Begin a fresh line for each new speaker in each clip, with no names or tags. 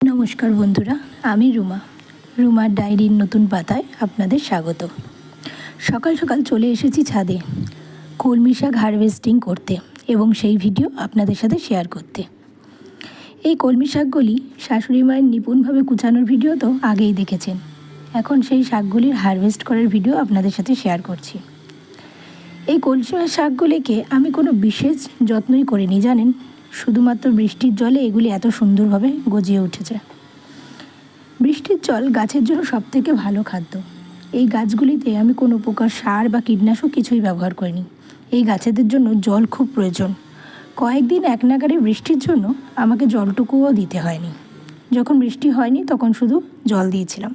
নমস্কার বন্ধুরা, আমি রুমার ডায়েরির নতুন পাতায় আপনাদের স্বাগত। সকাল সকাল চলে এসেছি ছাদে কলমি শাক হারভেস্টিং করতে এবং সেই ভিডিও আপনাদের সাথে শেয়ার করতে। এই কলমি শাকগুলি শাশুড়ি মায়ের নিপুণভাবে কুচানোর ভিডিও তো আগেই দেখেছেন। এখন সেই শাকগুলির হারভেস্ট করার ভিডিও আপনাদের সাথে শেয়ার করছি। এই কলমি শাকগুলিকে আমি কোনো বিশেষ যত্নই করিনি, জানেন। শুধুমাত্র বৃষ্টির জলে এগুলি এত সুন্দরভাবে গজিয়ে উঠেছে। বৃষ্টির জল গাছের জন্য সবথেকে ভালো খাদ্য। এই গাছগুলিতে আমি কোনো প্রকার সার বা কীটনাশক কিছুই ব্যবহার করিনি। এই গাছেদের জন্য জল খুব প্রয়োজন। কয়েকদিন এক নাগাড়ে বৃষ্টির জন্য আমাকে জলটুকুও দিতে হয়নি। যখন বৃষ্টি হয়নি তখন শুধু জল দিয়েছিলাম।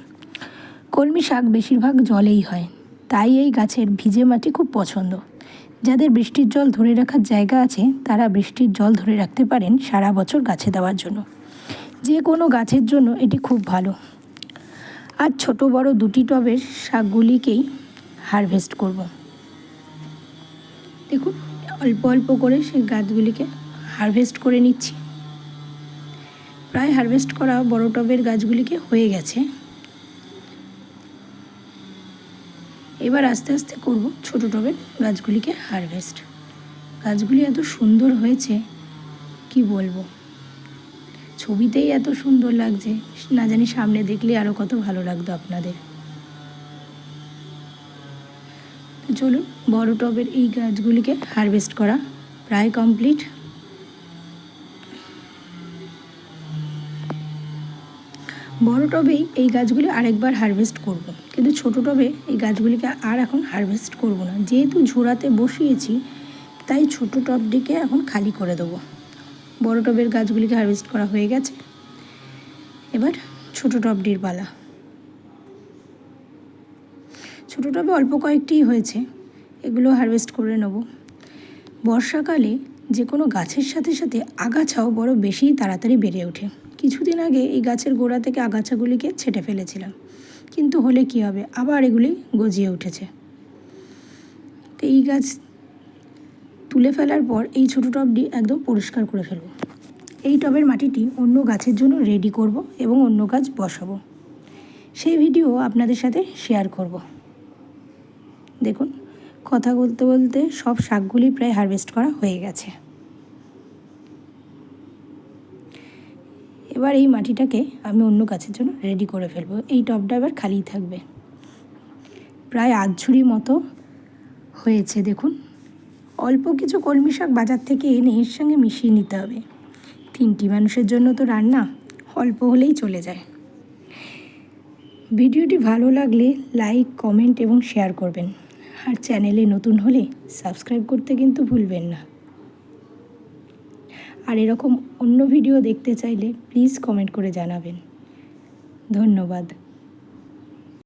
কলমি শাক বেশিরভাগ জলেই হয়, তাই এই গাছের ভিজে মাটি খুব পছন্দ। যাদের বৃষ্টির জল ধরে রাখার জায়গা আছে তারা বৃষ্টির জল ধরে রাখতে পারেন সারা বছর গাছে দেওয়ার জন্য। যে কোনো গাছের জন্য এটি খুব ভালো। আর ছোট বড় দুটি টবের শাকগুলিকেই হারভেস্ট করব। দেখুন, অল্প অল্প করে সেই গাছগুলিকে হারভেস্ট করে নিচ্ছি। প্রায় হারভেস্ট করা বড় টবের গাছগুলিকে হয়ে গেছে। এবার আস্তে আস্তে করব ছোট টবের গাছগুলিকে হারভেস্ট। গাছগুলি এত সুন্দর হয়েছে কি বলবো, ছবিতেই এত সুন্দর লাগছে, না জানি সামনে দেখলে আরও কত ভালো লাগতো আপনাদের। তো চলুন, বড় টবের এই গাছগুলিকে হারভেস্ট করা প্রায় কমপ্লিট। বড় টবেই এই গাছগুলি আরেকবার হারভেস্ট করব, কিন্তু ছোট টবে এই গাছগুলিকে আর এখন হারভেস্ট করব না। যেহেতু ঝোড়াতে বসিয়েছি তাই ছোট টবটিকে এখন খালি করে দেবো। বড় টবের গাছগুলিকে হারভেস্ট করা হয়ে গেছে, এবার ছোট টবটির পালা। ছোট টবে অল্প কয়েকটিই হয়েছে, এগুলো হারভেস্ট করে নেব। বর্ষাকালে যে কোনো গাছের সাথে সাথে আগাছাও বড় বেশি তাড়াতাড়ি বেড়ে ওঠে। কিছুদিন আগে এই গাছের গোড়া থেকে আগাছাগুলিকে ছেঁটে ফেলেছিলাম, কিন্তু হলে কি হবে, আবার এগুলি গজিয়ে উঠেছে। তো এই গাছ তুলে ফেলার পর এই ছোটো টবটি একদম পরিষ্কার করে ফেলব। এই টবের মাটিটি অন্য গাছের জন্য রেডি করব এবং অন্য গাছ বসাবো। সেই ভিডিও আপনাদের সাথে শেয়ার করব। দেখুন, কথা বলতে বলতে সব শাকগুলি প্রায় হারভেস্ট করা হয়ে গেছে। এবার এই মাটিটাকে আমি অন্য গাছের জন্য রেডি করে ফেলবো। এই টবটা এবার খালিই থাকবে। প্রায় আধ ঝুড়ি মতো হয়েছে। দেখুন, অল্প কিছু কলমি শাক বাজার থেকে এনে এর সঙ্গে মিশিয়ে নিতে হবে। 3টি মানুষের জন্য তো রান্না, অল্প হলেই চলে যায়। ভিডিওটি ভালো লাগলে লাইক, কমেন্ট এবং শেয়ার করবেন। আর চ্যানেলে নতুন হলে সাবস্ক্রাইব করতে কিন্তু ভুলবেন না। আর এরকম অন্য ভিডিও দেখতে চাইলে প্লিজ কমেন্ট করে জানাবেন। ধন্যবাদ।